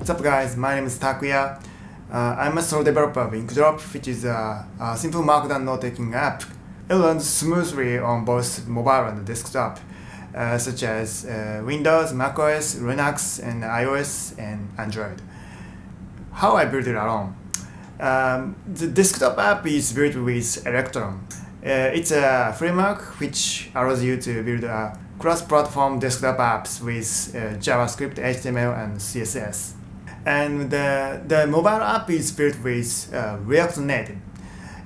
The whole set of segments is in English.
What's up guys, my name is Takuya. I'm a sole developer of Inkdrop, which is a simple Markdown note-taking app. It runs smoothly on both mobile and desktop, such as Windows, macOS, Linux, and iOS and Android. How I built it alone? The desktop app is built with Electron. It's a framework which allows you to build cross-platform desktop apps with JavaScript, HTML, and CSS. And the mobile app is built with React Native.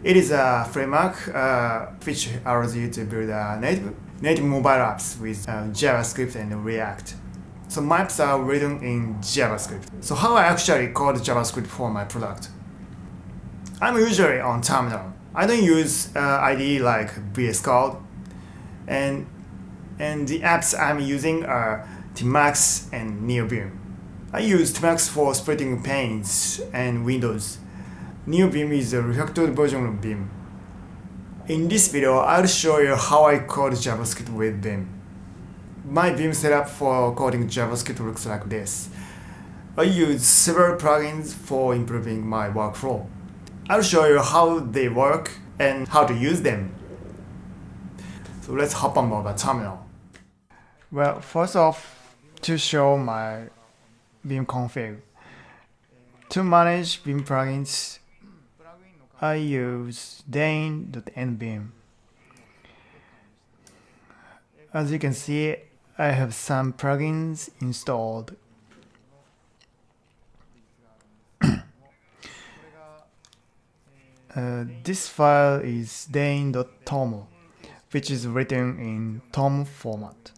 It is a framework which allows you to build native mobile apps with JavaScript and React. So my apps are written in JavaScript. So how I actually code JavaScript for my product? I'm usually on terminal. I don't use IDE like VS Code, and the apps I'm using are Tmux and nvim. I use Tmux for splitting panes and windows. nvim is a refactored version of Vim. In this video, I'll show you how I code JavaScript with Vim. My Vim setup for coding JavaScript looks like this. I use several plugins for improving my workflow. I'll show you how they work and how to use them. So let's hop on the terminal. Well, first off, to show my Vim config. To manage Vim plugins, I use dein.nvim. As you can see, I have some plugins installed. This file is dein.tom, which is written in tom format.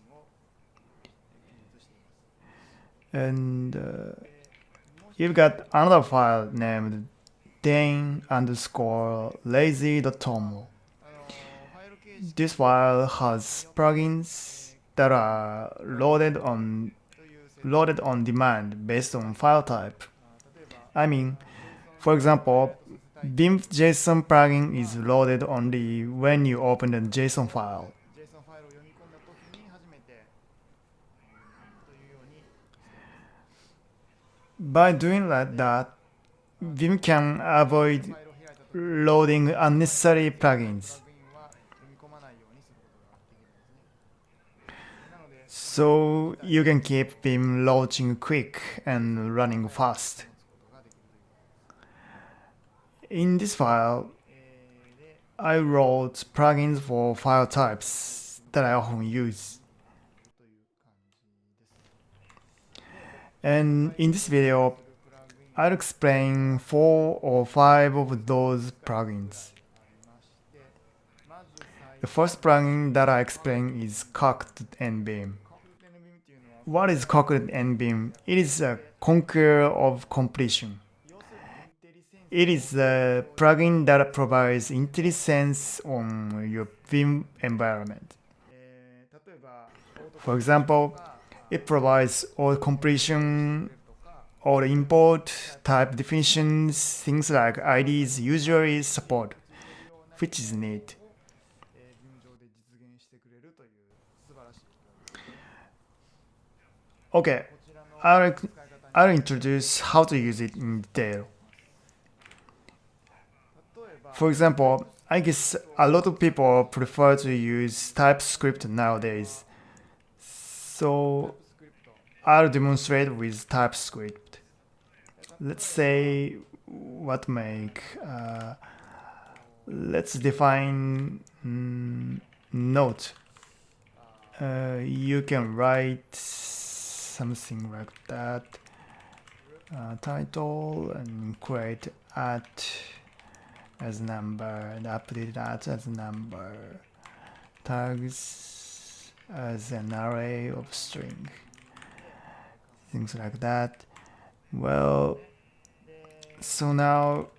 And you've got another file named dein_lazy.tom. This file has plugins that are loaded on demand based on file type. I mean, for example, Vim's JSON plugin is loaded only when you open the JSON file. By doing like that, Vim can avoid loading unnecessary plugins. So you can keep Vim launching quick and running fast. In this file, I wrote plugins for file types that I often use. And in this video, I'll explain 4 or 5 of those plugins. The first plugin that I explain is coc.nvim. What is coc.nvim? It is a conqueror of completion. It is a plugin that provides Intellisense on your Vim environment. For example, it provides all completion, all import, type definitions, things like IDs usually support, which is neat. Okay, I'll introduce how to use it in detail. For example, I guess a lot of people prefer to use TypeScript nowadays. So I'll demonstrate with TypeScript. Let's say what make. Let's define note. You can write something like that. Title and create at as number and update that as number. Tags as an array of string. Things like that. Well, so now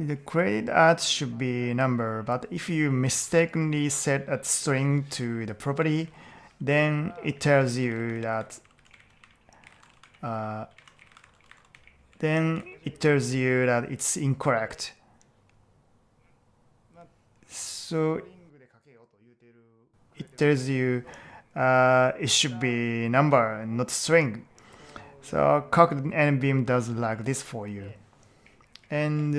the credit at should be number, but if you mistakenly set a string to the property, then it tells you that it's incorrect. So it tells you it should be number, not string. So coc.nvim does like this for you. And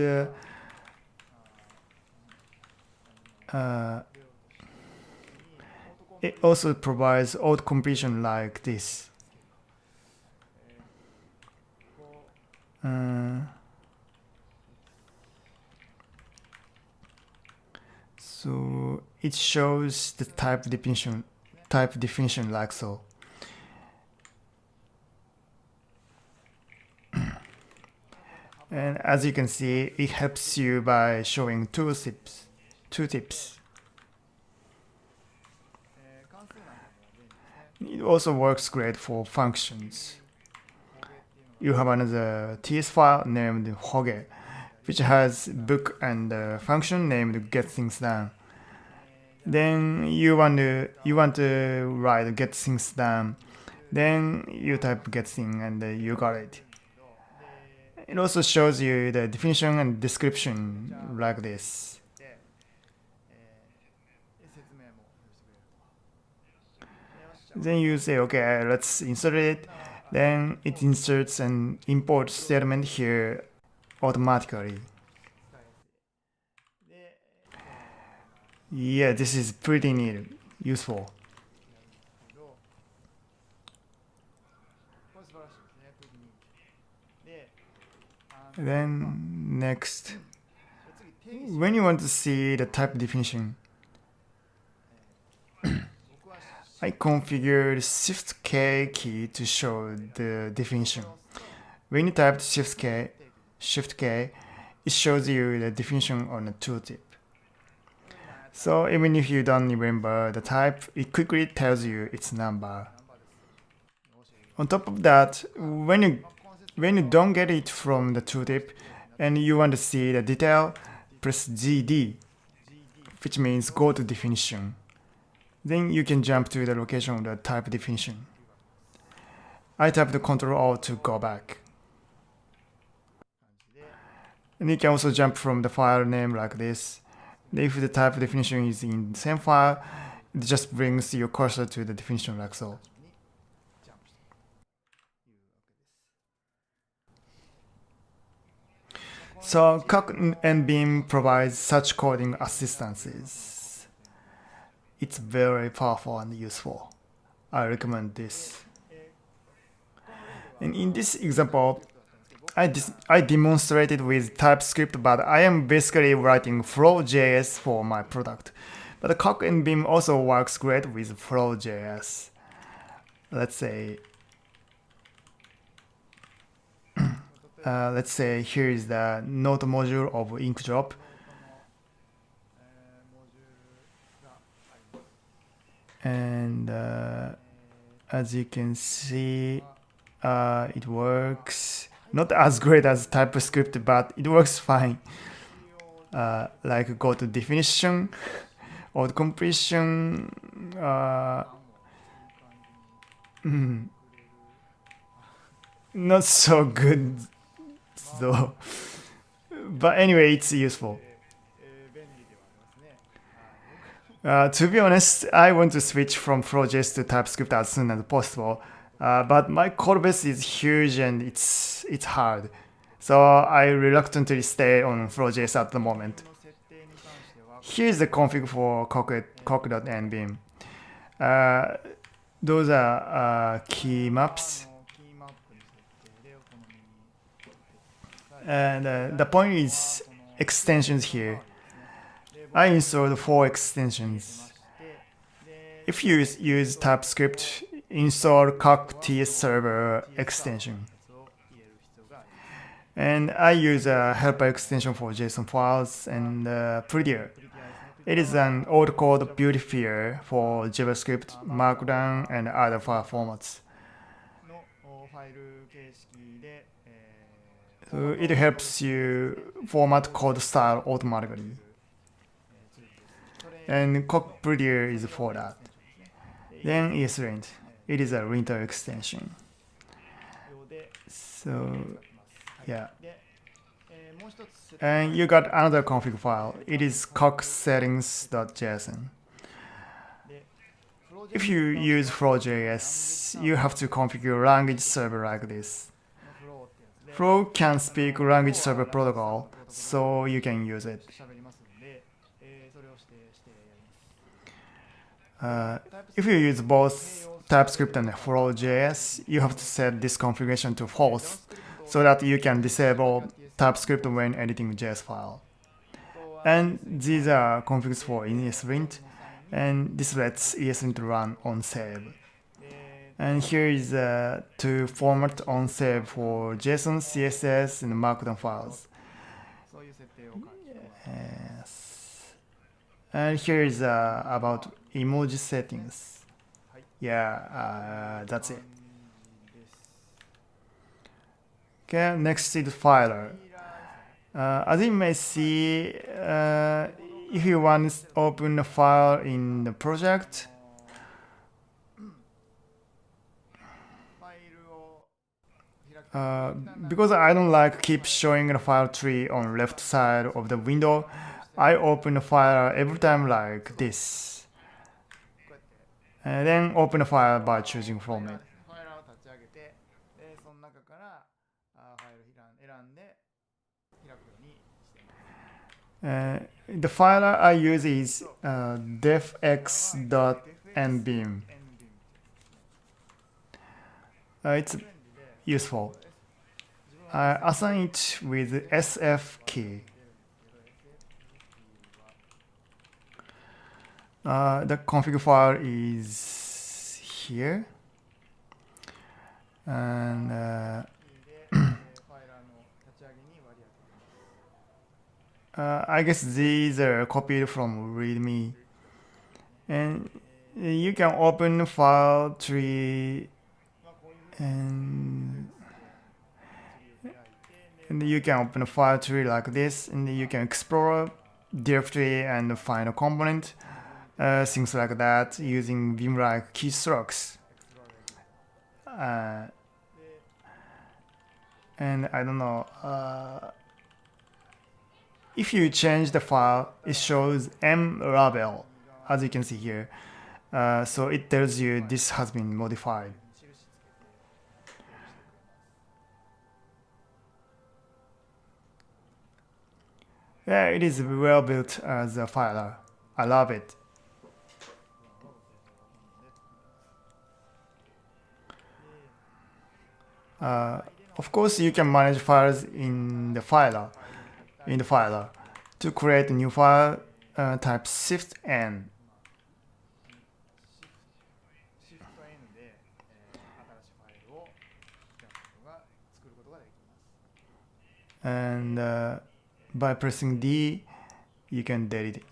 it also provides auto completion like this. So it shows the type definition like so. And as you can see, it helps you by showing two tips. It also works great for functions. You have another TS file named Hoge, which has book and a function named getThingsDone. Then you want to write getThingsDone. Then you type getThing and you got it. It also shows you the definition and description like this. Then you say, okay, let's insert it. Then it inserts an import statement here automatically. Yeah, this is pretty neat, useful. Then next, when you want to see the type definition, I configured Shift-K key to show the definition. When you type Shift-K, it shows you the definition on the tooltip. So even if you don't remember the type, it quickly tells you its number. On top of that, when you don't get it from the tooltip and you want to see the detail, press GD, which means go to definition. Then you can jump to the location of the type definition. I type the Ctrl-O to go back. And you can also jump from the file name like this. If the type definition is in the same file, it just brings your cursor to the definition like so. So coc.nvim provides such coding assistances. It's very powerful and useful. I recommend this. And in this example, I demonstrated with TypeScript, but I am basically writing FlowJS for my product. But coc.nvim also works great with FlowJS. Let's say here is the note module of Inkdrop. And as you can see, it works. Not as great as TypeScript, but it works fine. Like go to definition, auto completion. Not so good though. But anyway, it's useful. To be honest, I want to switch from FlowJS to TypeScript as soon as possible, but my code base is huge and it's hard, so I reluctantly stay on FlowJS at the moment. Here's the config for coc.nvim. Those are key maps, and the point is extensions here. I installed 4 extensions. If you use TypeScript, install coc.ts server extension. And I use a helper extension for JSON files and Prettier. It is an old code beautifier for JavaScript, Markdown, and other file formats. So it helps you format code style automatically. And coc Prettier is for that. Then ESLint. It is a linter extension. So yeah. And you got another config file. It is coc.settings.json. If you use FlowJS, you have to configure language server like this. Flow can speak language server protocol, so you can use it. If you use both TypeScript and FlowJS, you have to set this configuration to false so that you can disable TypeScript when editing JS file. And these are configs for ESLint, and this lets ESLint run on save. And here is to format on save for JSON, CSS, and Markdown files. Yes. And here is about emoji settings. Yeah, that's it. Okay, next is filer. As you may see, if you want to open a file in the project, because I don't like keep showing the file tree on left side of the window, I open the file every time like this. And then open the file by choosing from it. The file I use is defx.nvim. It's useful. I assign it with SF key. The config file is here, and I guess these are copied from README, and you can open the file tree, and you can open a file tree like this, and you can explore directory and find a component. Things like that using Vim-like keystrokes. And I don't know, if you change the file, it shows M label, as you can see here. So it tells you this has been modified. Yeah, it is well built as a filer. I love it. Of course, you can manage files in the filer. To create a new file, type Shift N. And by pressing D, you can delete it.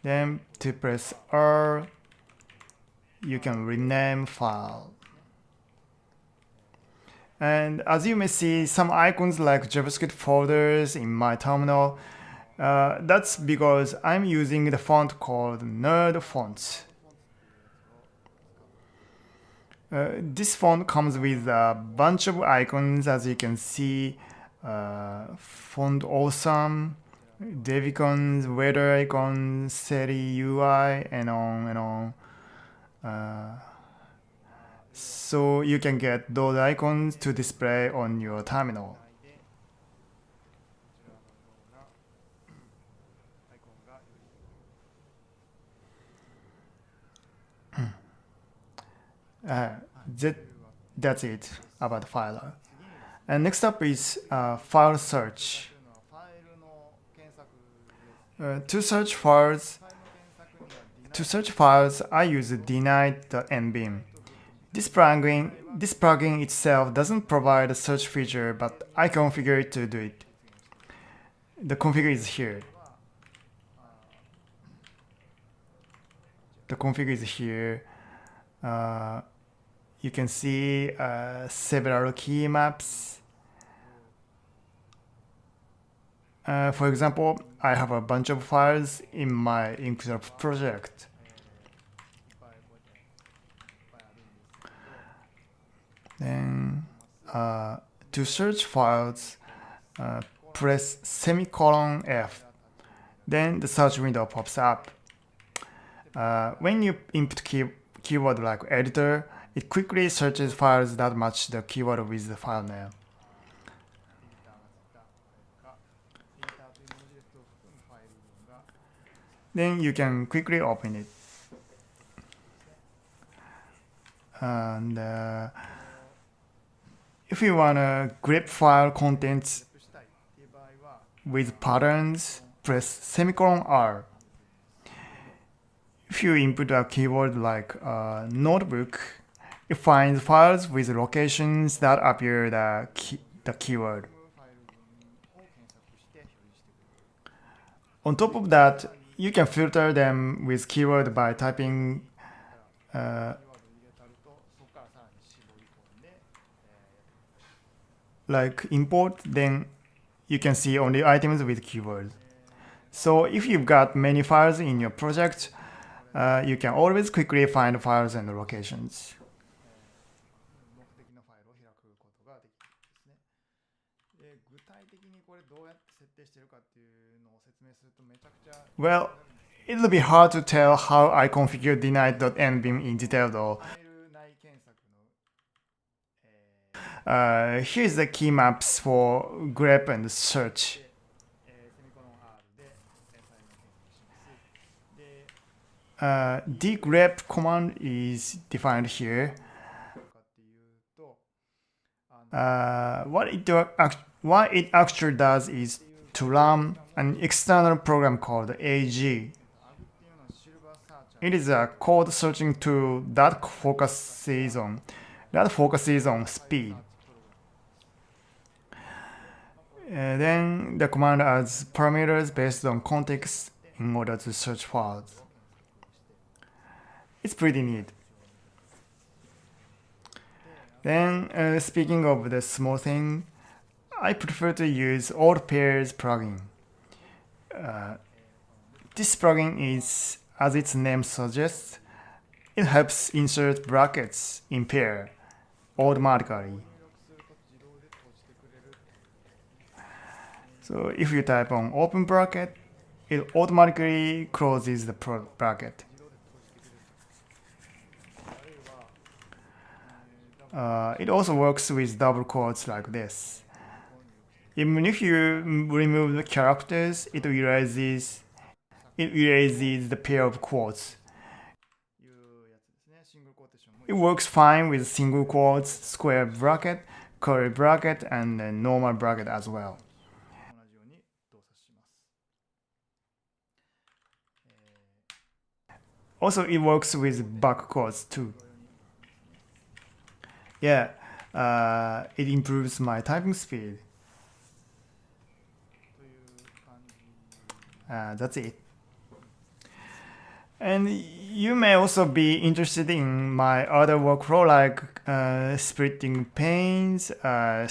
Then to press R, you can rename file. And as you may see, some icons like JavaScript folders in my terminal. That's because I'm using the font called Nerd Fonts. This font comes with a bunch of icons, as you can see. Font Awesome, dev icons, weather icons, Seri UI, and on and on. So you can get those icons to display on your terminal. That's it about the filer. And next up is file search. To search files, I use denite.nvim. This plugin itself doesn't provide a search feature, but I configure it to do it. The config is here. You can see several key maps. For example, I have a bunch of files in my Inkdrop project. Then to search files, press semicolon F. Then the search window pops up. When you input keyword like editor, it quickly searches files that match the keyword with the file name. Then you can quickly open it. And if you want to grep file contents with patterns, press semicolon R. If you input a keyword like notebook, it finds files with locations that appear the keyword. On top of that, you can filter them with keyword by typing like import, then you can see only items with keywords. So if you've got many files in your project, you can always quickly find files and locations. Well, it'll be hard to tell how I configured denite.nvim in detail though. Here's the key maps for grep and search. dgrep command is defined here. What it actually does is to run an external program called AG. It is a code searching tool that focuses on speed. Then the command adds parameters based on context in order to search files. It's pretty neat. Then, speaking of the small thing, I prefer to use Old Pairs plugin. This plugin is, as its name suggests, it helps insert brackets in pair automatically. So if you type on open bracket, it automatically closes the bracket. It also works with double quotes like this. Even if you remove the characters, it erases the pair of quotes. It works fine with single quotes, square bracket, curly bracket, and a normal bracket as well. Also, it works with back quotes too. Yeah, it improves my typing speed. That's it. And you may also be interested in my other workflow like splitting panes,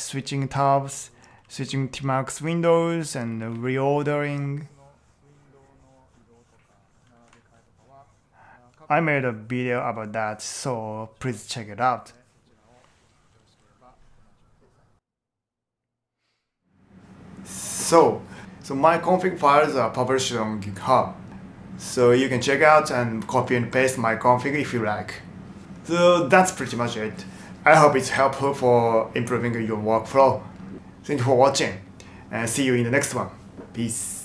switching tabs, switching Tmux windows, and reordering. I made a video about that, so please check it out. So my config files are published on GitHub. So you can check out and copy and paste my config if you like. So that's pretty much it. I hope it's helpful for improving your workflow. Thank you for watching and see you in the next one. Peace.